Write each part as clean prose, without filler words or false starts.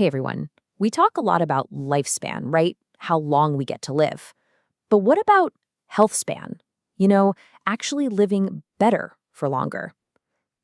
Hey everyone. We talk a lot about lifespan, right? How long we get to live. But what about health span? You know, actually living better for longer.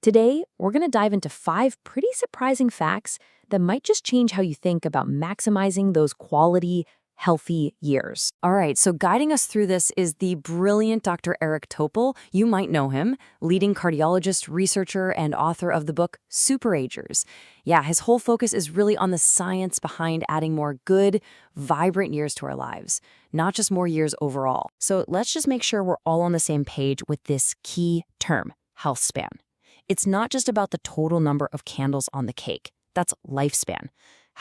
Today, we're going to dive into 5 pretty surprising facts that might just change how you think about maximizing those quality, healthy years. All right, so guiding us through this is the brilliant Dr. Eric Topol. You might know him, leading cardiologist, researcher, and author of the book Superagers. Yeah, his whole focus is really on the science behind adding more good, vibrant years to our lives, not just more years overall. So let's just make sure we're all on the same page with this key term, health span. It's not just about the total number of candles on the cake. That's lifespan.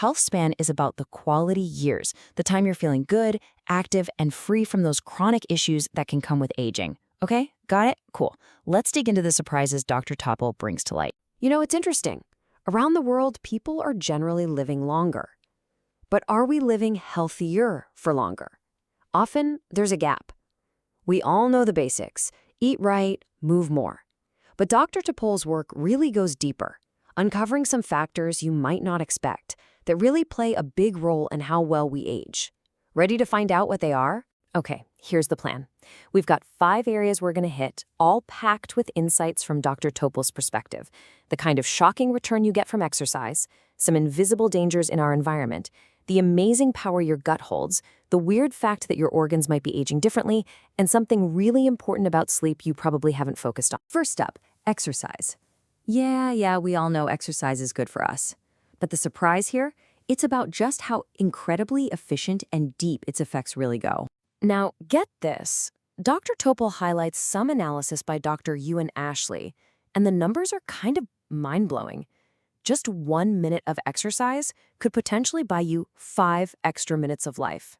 Health span is about the quality years, the time you're feeling good, active, and free from those chronic issues that can come with aging. Okay, got it? Cool. Let's dig into the surprises Dr. Topol brings to light. You know, it's interesting. Around the world, people are generally living longer. But are we living healthier for longer? Often, there's a gap. We all know the basics: eat right, move more. But Dr. Topol's work really goes deeper, uncovering some factors you might not expect that really play a big role in how well we age. Ready to find out what they are? Okay, here's the plan. We've got 5 areas we're going to hit, all packed with insights from Dr. Topol's perspective. The kind of shocking return you get from exercise, some invisible dangers in our environment, the amazing power your gut holds, the weird fact that your organs might be aging differently, and something really important about sleep you probably haven't focused on. First up, exercise. Yeah, we all know exercise is good for us. But the surprise here, it's about just how incredibly efficient and deep its effects really go. Now, get this. Dr. Topol highlights some analysis by Dr. Ewan Ashley, and the numbers are kind of mind-blowing. Just 1 minute of exercise could potentially buy you 5 extra minutes of life.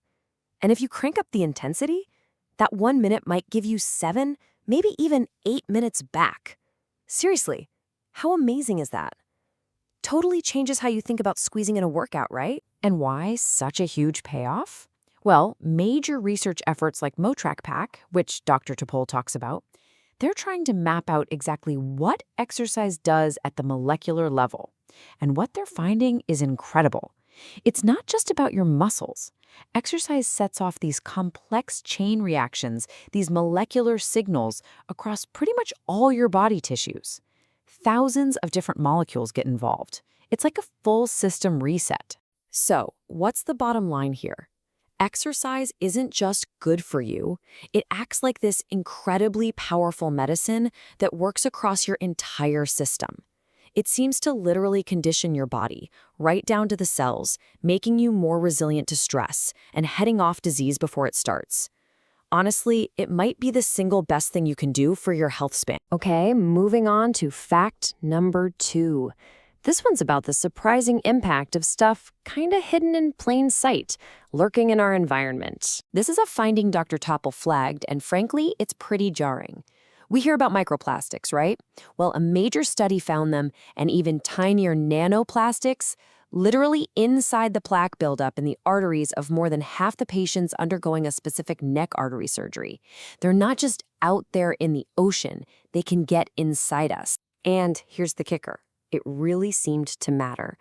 And if you crank up the intensity, that 1 minute might give you 7, maybe even 8 minutes back. Seriously, how amazing is that? Totally changes how you think about squeezing in a workout, right? And why such a huge payoff? Well, major research efforts like MoTrack Pack, which Dr. Topol talks about, they're trying to map out exactly what exercise does at the molecular level. And what they're finding is incredible. It's not just about your muscles. Exercise sets off these complex chain reactions, these molecular signals across pretty much all your body tissues. Thousands of different molecules get involved. It's like a full system reset. So, what's the bottom line here? Exercise isn't just good for you. It acts like this incredibly powerful medicine that works across your entire system. It seems to literally condition your body, right down to the cells, making you more resilient to stress and heading off disease before it starts. Honestly, it might be the single best thing you can do for your health span. Okay, moving on to fact number 2. This one's about the surprising impact of stuff kinda hidden in plain sight, lurking in our environment. This is a finding Dr. Topol flagged, and frankly, it's pretty jarring. We hear about microplastics, right? Well, a major study found them, and even tinier nanoplastics, literally inside the plaque buildup in the arteries of more than half the patients undergoing a specific neck artery surgery. They're not just out there in the ocean, they can get inside us. And here's the kicker. It really seemed to matter.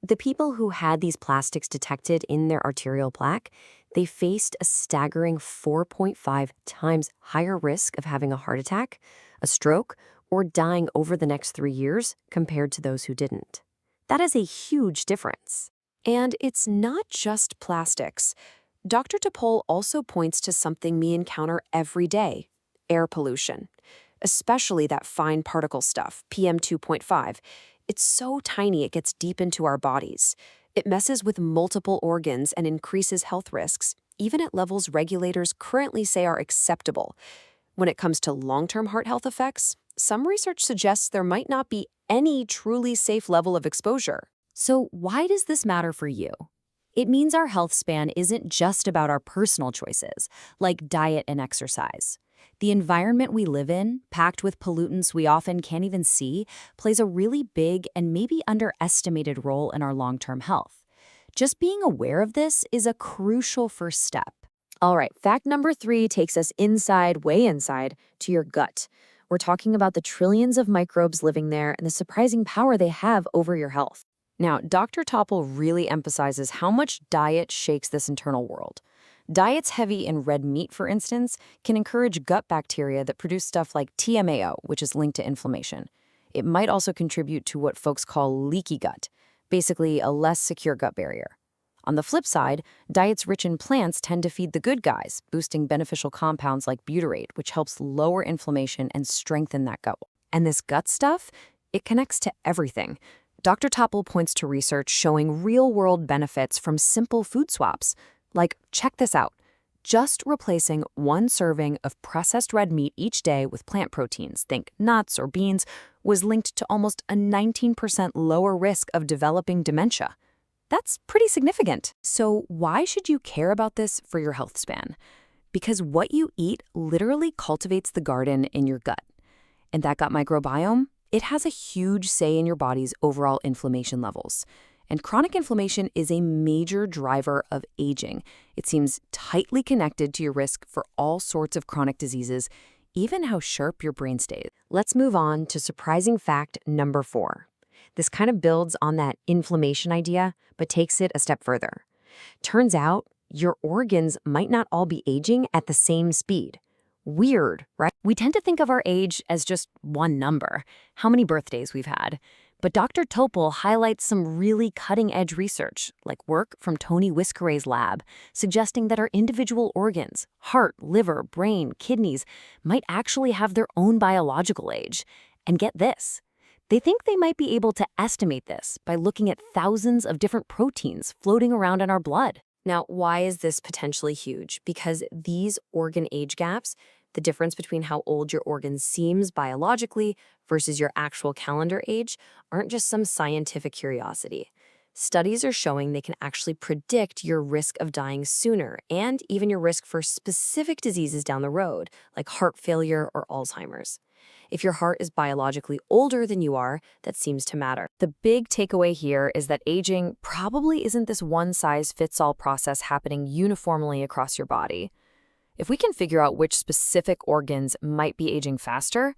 The people who had these plastics detected in their arterial plaque, they faced a staggering 4.5 times higher risk of having a heart attack, a stroke, or dying over the next 3 years compared to those who didn't. That is a huge difference. And it's not just plastics. Dr. Topol also points to something we encounter every day: air pollution. Especially that fine particle stuff, PM2.5. It's so tiny it gets deep into our bodies. It messes with multiple organs and increases health risks, even at levels regulators currently say are acceptable. When it comes to long-term heart health effects, some research suggests there might not be any truly safe level of exposure. So why does this matter for you? It means our health span isn't just about our personal choices, like diet and exercise. The environment we live in, packed with pollutants we often can't even see, plays a really big and maybe underestimated role in our long-term health. Just being aware of this is a crucial first step. All right, fact number 3 takes us inside, way inside, to your gut. We're talking about the trillions of microbes living there and the surprising power they have over your health. Now, Dr. Topple really emphasizes how much diet shakes this internal world. Diets heavy in red meat, for instance, can encourage gut bacteria that produce stuff like TMAO, which is linked to inflammation. It might also contribute to what folks call leaky gut, basically a less secure gut barrier. On the flip side, diets rich in plants tend to feed the good guys, boosting beneficial compounds like butyrate, which helps lower inflammation and strengthen that gut. And this gut stuff, it connects to everything. Dr. Topple points to research showing real-world benefits from simple food swaps. Like, check this out. Just replacing one serving of processed red meat each day with plant proteins, think nuts or beans, was linked to almost a 19% lower risk of developing dementia. That's pretty significant. So why should you care about this for your health span? Because what you eat literally cultivates the garden in your gut. And that gut microbiome, it has a huge say in your body's overall inflammation levels. And chronic inflammation is a major driver of aging. It seems tightly connected to your risk for all sorts of chronic diseases, even how sharp your brain stays. Let's move on to surprising fact number 4. This kind of builds on that inflammation idea, but takes it a step further. Turns out, your organs might not all be aging at the same speed. Weird, right? We tend to think of our age as just one number, how many birthdays we've had. But Dr. Topol highlights some really cutting-edge research, like work from Tony Whiskeray's lab, suggesting that our individual organs, heart, liver, brain, kidneys, might actually have their own biological age. And get this, they think they might be able to estimate this by looking at thousands of different proteins floating around in our blood. Now, why is this potentially huge? Because these organ age gaps, the difference between how old your organ seems biologically versus your actual calendar age, aren't just some scientific curiosity. Studies are showing they can actually predict your risk of dying sooner and even your risk for specific diseases down the road, like heart failure or Alzheimer's. If your heart is biologically older than you are, that seems to matter. The big takeaway here is that aging probably isn't this one-size-fits-all process happening uniformly across your body. If we can figure out which specific organs might be aging faster,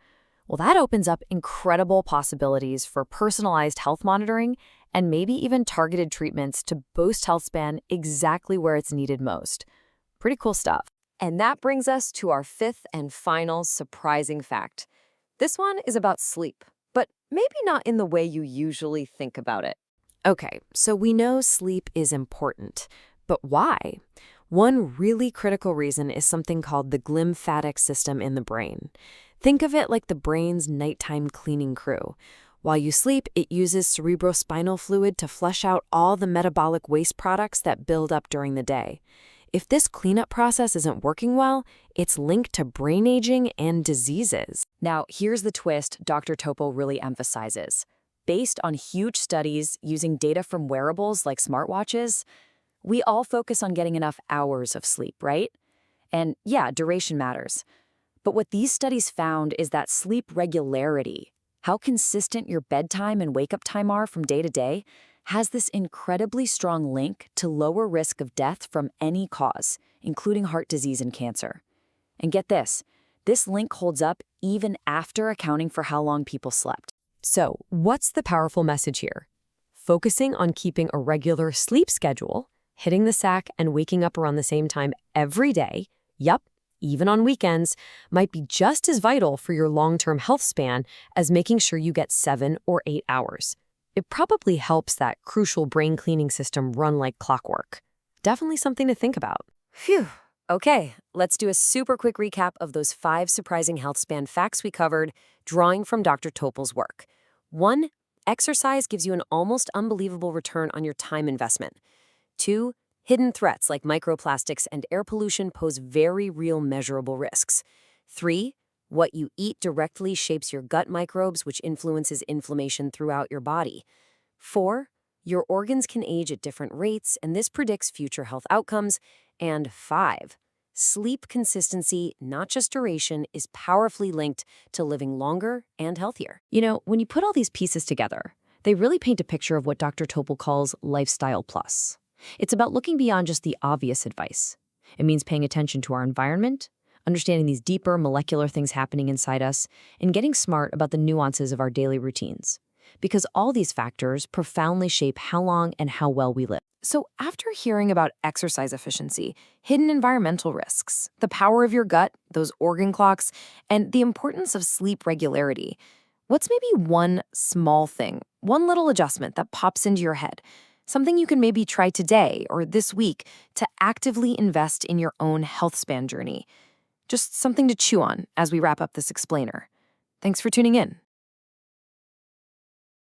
well, that opens up incredible possibilities for personalized health monitoring and maybe even targeted treatments to boost health span exactly where it's needed most. Pretty cool stuff. And that brings us to our 5th and final surprising fact. This one is about sleep, but maybe not in the way you usually think about it. Okay, so we know sleep is important, but why? One really critical reason is something called the glymphatic system in the brain. Think of it like the brain's nighttime cleaning crew. While you sleep, it uses cerebrospinal fluid to flush out all the metabolic waste products that build up during the day. If this cleanup process isn't working well, it's linked to brain aging and diseases. Now, here's the twist Dr. Topo really emphasizes. Based on huge studies using data from wearables like smartwatches, we all focus on getting enough hours of sleep, right? And yeah, duration matters. But what these studies found is that sleep regularity, how consistent your bedtime and wake-up time are from day to day, has this incredibly strong link to lower risk of death from any cause, including heart disease and cancer. And get this link holds up even after accounting for how long people slept. So, what's the powerful message here? Focusing on keeping a regular sleep schedule, hitting the sack and waking up around the same time every day, yup, even on weekends, might be just as vital for your long-term health span as making sure you get 7 or 8 hours. It probably helps that crucial brain cleaning system run like clockwork. Definitely something to think about. Phew. Okay, let's do a super quick recap of those 5 surprising health span facts we covered, drawing from Dr. Topol's work. 1. Exercise gives you an almost unbelievable return on your time investment. 2. Hidden threats like microplastics and air pollution pose very real measurable risks. 3. What you eat directly shapes your gut microbes, which influences inflammation throughout your body. 4. Your organs can age at different rates, and this predicts future health outcomes. And 5. Sleep consistency, not just duration, is powerfully linked to living longer and healthier. You know, when you put all these pieces together, they really paint a picture of what Dr. Topol calls lifestyle plus. It's about looking beyond just the obvious advice. It means paying attention to our environment, understanding these deeper molecular things happening inside us, and getting smart about the nuances of our daily routines. because all these factors profoundly shape how long and how well we live. So, after hearing about exercise efficiency, hidden environmental risks, the power of your gut, those organ clocks, and the importance of sleep regularity, what's maybe one small thing, one little adjustment that pops into your head? Something you can maybe try today or this week to actively invest in your own health span journey. Just something to chew on as we wrap up this explainer. Thanks for tuning in.